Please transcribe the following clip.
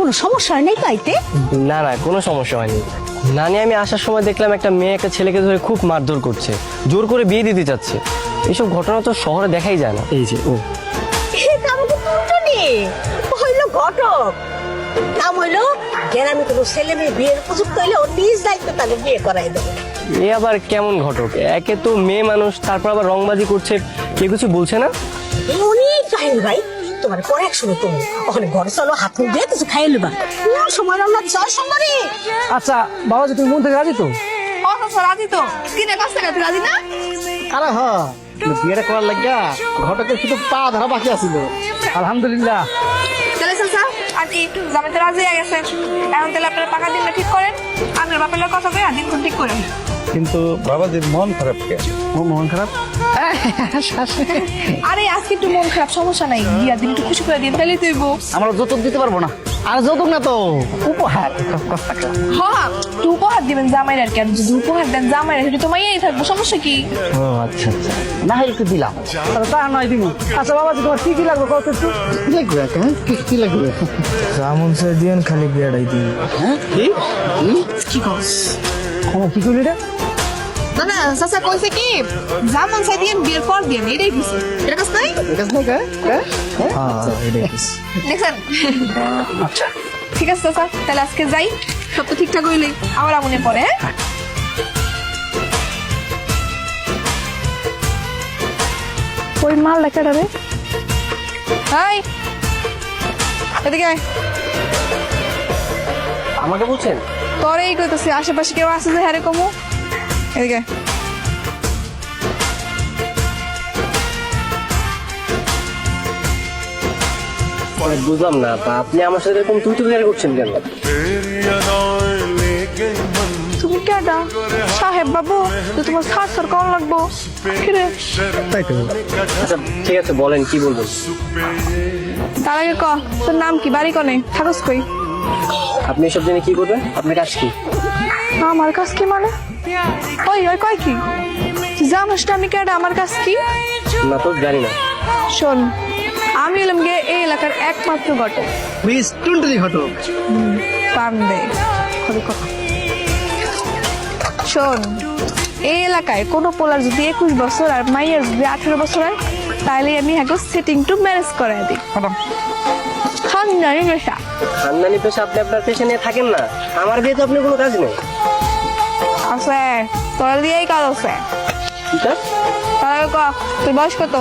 কোনো সমস্যা হয় নাই পাইতে? না না, কোনো সমস্যা হয়নি নানি। আমি আসার সময় দেখলাম একটা মেয়ে একটা ছেলেকে ধরে খুব মারধর করছে, জোর করে বিয়ে দিতে চাচ্ছে। এইসব ঘটনা তো শহরে দেখাই যায় না। এই যে ও এটা আমাকে পুরোটানি হইল ঘটক, নাম হইল গ্রামে কোনো ছেলে মেয়ে বিয়ের উপযুক্ত হইলে ওর নিজ দায়িত্ব তাকে বিয়ে করাই দেবে। এ আবার কেমন ঘটক? একে তো মেয়ে মানুষ, তারপর আবার রংবাজি করছে, কেউ কিছু বলছে না? অনেক কাহিনী ভাই, তোমার পরে এক শুনো তুমি ওখানে ঘরে চলো, হাত মুখ দিয়ে কিছু খাইয়ে নেবা। কোন সময় রান্না জয় সুন্দরী। আচ্ছা বাবাজি, তুমি মন থেকে রাজি তো? রাজি তো, কিনে 5 টাকা রাজি না? আরে হ্যাঁ, বিয়েটা করার লাগিয়া ঘটকের শুধু পা ধরা বাকি আছিল। আলহামদুলিল্লাহ। তাহলে চাচা আর কি জামাই তো রাজি হয়ে গেছে, এখন তাহলে আপনারা পাকা দিনটা ঠিক করেন, আপনার বাপের লোক কথা কয়ে দিন ঠিক করেন। কিন্তু বাবাজির মন খারাপ কে? মন খারাপ? আরে আজকে একটু মন খারাপ, সমস্যা নাই, বিয়ার দিন একটু খুশি করে দিন, তাহলেই তুইব। আমরা যৌতুক দিতে পারবো না। আর যৌতুক না তো উপহার। হ্যাঁ, একটু উপহার দিবেন জামাইয়ের আর কি। আর যদি উপহার দেন জামাইয়ের, সেটা তো মাইয়াই থাকবো, সমস্যা কি? ও আচ্ছা আচ্ছা, না হয় একটু দিলাম। তা নয় দিন। আচ্ছা বাবাজি, তোমার কি কি লাগবে কত? একটু কি লাগবে? কি লাগবে? যেমন সে দিন খালি বিয়েটাই দিন। হ্যাঁ কি কি কস? কি করলি রে? না না, চাচা কইছে কি জামান চাই দিন বিয়ের পর দিন, এটাই দিছে। এটা কাজ নাই? এটা নাই কা? দেখছেন? আচ্ছা ঠিক আছে চাচা, তাহলে আজকে যাই, সব তো ঠিকঠাক হইলেই আবার আমনে পরে। হ্যাঁ, ওই মাল লেখাটা রে, হাই এদিকে আয়। আমাকে বলছেন? তোরেই কইতেছি, আশেপাশে কেউ আছে যে হ্যারে কমু? এদিকে আয়। বুঝলাম না, তা আপনি আমার সাথে এরকম তুই তুই করছেন কেন? তুমি কেডা? সাহেব বাবু, তো তোমার সার সার কম লাগবো। কিরে? তাই তো। আচ্ছা ঠিক আছে, বলেন কি বলবেন। তার আগে ক, তোর নাম কি, বাড়ি কনে, থাকস কই? আপনি এসব জেনে কি করবেন? আপনার কাজ কি? আমার কাজ কি মানে? ওই ওই কয় কি? তুই জানিস না আমি কেডা, আমার কাজ কি? না তো জানি না। শোন, আমি হলাম গিয়ে এই এলাকার একমাত্র ঘটক। মিস টুনটুনি ঘটক। পাম দে খবি কথা। শোন, এই এলাকায় কোনো পোলার যদি 21 বছর আর মাইয়ের যদি 18 বছর হয়, তাহলে আমি হ্যাঁ সেটিং টু ম্যারেজ করে দিই। খানদানি পেশা। খানদানি পেশা? আপনি আপনার পেশা নিয়ে থাকেন না, আমার বিয়ে তো আপনার কোনো কাজ নেই। আছে, তোরা দিয়েই কাজ আছে। ঠিক আছে, তার আগে ক, তোর বয়স কত?